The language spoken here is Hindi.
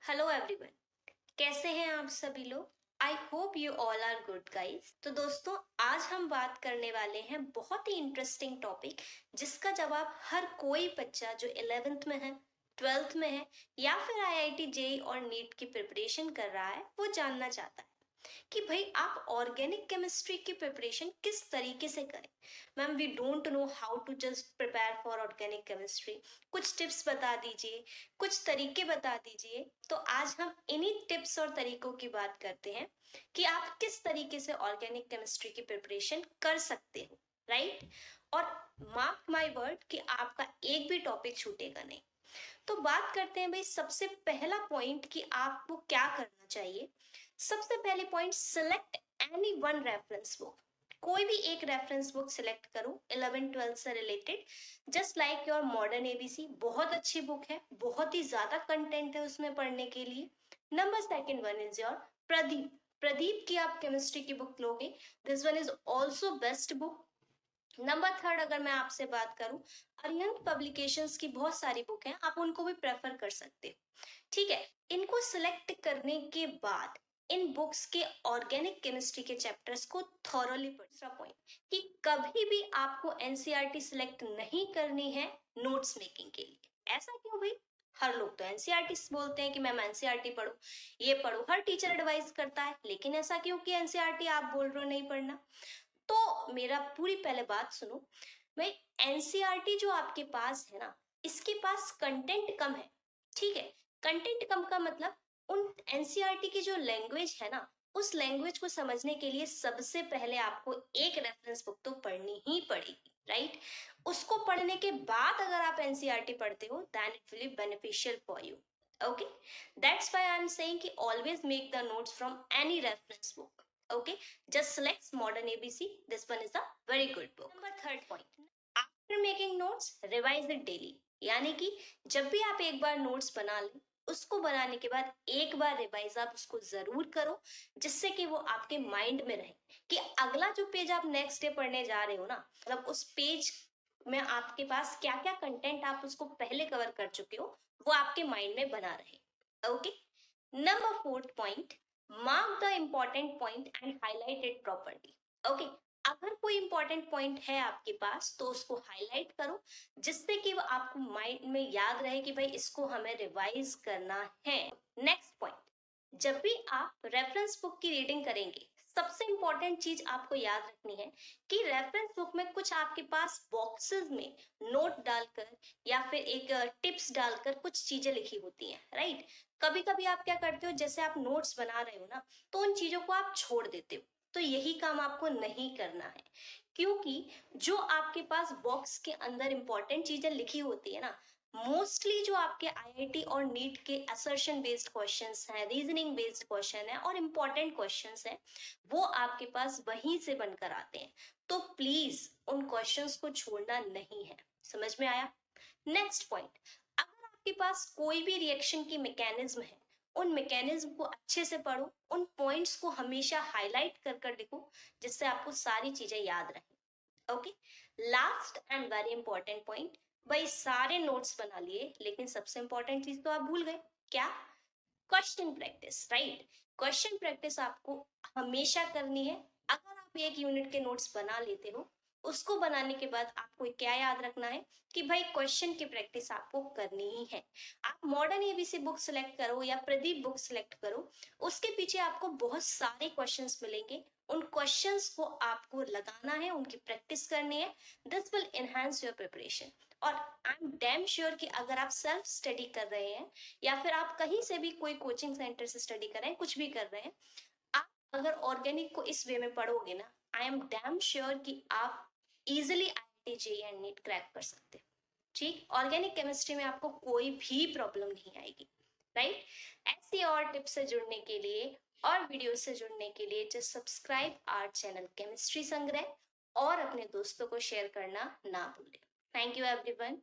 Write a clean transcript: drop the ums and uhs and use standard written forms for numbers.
हेलो एवरीवन, कैसे हैं आप सभी लोग। I hope you all are good guys. तो दोस्तों, आज हम बात करने वाले हैं बहुत ही इंटरेस्टिंग टॉपिक जिसका जवाब हर कोई बच्चा जो 11th में है, 12th में है या फिर आईआईटी जेई और नीट की प्रिपरेशन कर रहा है वो जानना चाहता है कि भाई आप ऑर्गेनिक केमिस्ट्री की प्रिपरेशन किस तरीके से करें। Ma'am, we don't know how to just prepare for organic chemistry. कुछ टिप्स बता दीजिए, कुछ तरीके बता दीजिए। तो आज हम इन्हीं टिप्स और तरीकों की बात करते हैं कि आप किस तरीके से ऑर्गेनिक केमिस्ट्री की प्रिपरेशन कर सकते हो, राइट। और मार्क माय वर्ड कि आपका एक भी टॉपिक छूटेगा नहीं। तो बात करते हैं भाई, सबसे पहला पॉइंट कि आपको क्या करना चाहिए। सबसे पहले point, select any one reference book. कोई भी एक रेफरेंस बुक सिलेक्ट करो 11 12 से related, just like your modern ABC. बहुत अच्छी बुक है, बहुत ही ज्यादा कंटेंट है उसमें पढ़ने के लिए। Number second one is your Pradeep. Pradeep की आप केमिस्ट्री की बुक लोगे, this one is also best book. Number third, अगर मैं आपसे बात करूं, अरिहंत पब्लिकेशंस की बहुत सारी बुक हैं, आप उनको भी प्रेफर कर सकते हो। ठीक है, इनको सिलेक्ट करने के बाद इन बुक्स के ऑर्गेनिक केमिस्ट्री के चैप्टर्स को थॉरोली पढ़। दूसरा पॉइंट कि कभी भी आपको एनसीईआरटी सिलेक्ट नहीं करनी है नोट्स मेकिंग के लिए। ऐसा क्यों भाई? हर लोग तो एनसीईआरटी बोलते हैं कि मैम एनसीईआरटी पढ़ो, ये पढ़ो, हर टीचर एडवाइस करता है, लेकिन ऐसा क्यों कि एनसीईआरटी आप बोल रहे हो नहीं पढ़ना। तो मेरा पूरी पहले बात सुनो भाई। एनसीईआरटी जो आपके पास है ना, इसके पास कंटेंट कम है। ठीक है, कंटेंट कम का मतलब उन एनसीईआरटी की जो लैंग्वेज है ना, उस लैंग्वेज को समझने के लिए सबसे पहले आपको एक रेफरेंस बुक तो पढ़नी ही पड़ेगी, राइट। उसको पढ़ने के बाद अगर आप एनसीईआरटी पढ़ते हो then it will be beneficial for you. Okay, that's why I'm saying कि always make the notes from any reference book. Okay, just select modern ABC. This one is a very good book. Number third point, after making notes revise it daily. यानी कि जब भी आप एक बार नोट्स बना लें, उसको बनाने के बाद एक बार रिवाइज आप उसको जरूर करो, जिससे कि वो आपके माइंड में रहे कि अगला जो पेज आप नेक्स्ट डे पढ़ने जा रहे हो ना, मतलब उस पेज में आपके पास क्या क्या कंटेंट आप उसको पहले कवर कर चुके हो, वो आपके माइंड में बना रहे। Okay, number fourth point, mark the important point and highlight it properly. Okay, अगर कोई इंपॉर्टेंट पॉइंट है आपके पास तो उसको हाईलाइट करो, जिससे कि वो आपको माइंड में याद रहे कि भाई इसको हमें रिवाइज करना है। नेक्स्ट पॉइंट, जब भी आप रेफरेंस बुक की रीडिंग करेंगे, सबसे इंपॉर्टेंट चीज आपको याद रखनी है कि रेफरेंस बुक में कुछ आपके पास बॉक्सेस में नोट डालकर या फिर एक टिप्स डालकर कुछ चीजें लिखी होती हैं, राइट। कभी कभी आप क्या करते हो, जैसे आप नोट्स बना रहे हो ना, तो उन चीजों को आप छोड़ देते हो। तो यही काम आपको नहीं करना है, क्योंकि जो आपके पास बॉक्स के अंदर इंपॉर्टेंट चीजें लिखी होती है ना, मोस्टली जो आपके आईआईटी और नीट के असर्शन बेस्ड क्वेश्चंस हैं, रीजनिंग बेस्ड क्वेश्चन है और इम्पोर्टेंट क्वेश्चंस हैं, वो आपके पास वहीं से बनकर आते हैं। तो प्लीज उन क्वेश्चंस को छोड़ना नहीं है। समझ में आया? नेक्स्ट पॉइंट, अगर आपके पास कोई भी रिएक्शन की मैकेनिज्म है, उन मैकेनिज्म को अच्छे से पढ़ो, उन पॉइंट्स को हमेशा हाईलाइट कर कर लिखो, जिससे आपको सारी चीजें याद रहें। Okay, last and very important point, भाई सारे नोट्स बना लिए लेकिन सबसे इंपॉर्टेंट चीज तो आप भूल गए। क्या? Question practice, right. Question practice आपको हमेशा करनी है। अगर आप एक यूनिट के नोट्स बना लेते हो, उसको बनाने के बाद आपको क्या याद रखना है कि भाई क्वेश्चन की प्रैक्टिस आपको करनी ही है। आप मॉडर्न एबीसी बुक सिलेक्ट करो या प्रदीप बुक सिलेक्ट करो, उसके पीछे आपको बहुत सारे क्वेश्चंस मिलेंगे। उन क्वेश्चंस को आपको लगाना है, उनकी प्रैक्टिस करनी है। This will enhance your preparation. और आई एम डैम श्योर कि अगर आप सेल्फ स्टडी कर रहे हैं या फिर आप कहीं से भी कोई कोचिंग सेंटर से स्टडी कर रहे हैं, कुछ भी कर रहे हैं, आप अगर ऑर्गेनिक को इस वे में पढ़ोगे ना, आई एम डैम श्योर कि आप easily IIT JEE and NEET crack कर सकते हो। ठीक, ऑर्गेनिक केमिस्ट्री में आपको कोई भी प्रॉब्लम नहीं आएगी, राइट। ऐसी और टिप्स से जुड़ने के लिए और वीडियो से जुड़ने के लिए just subscribe our channel chemistry Sangrah और अपने दोस्तों को शेयर करना ना भूलें। Thank you everyone.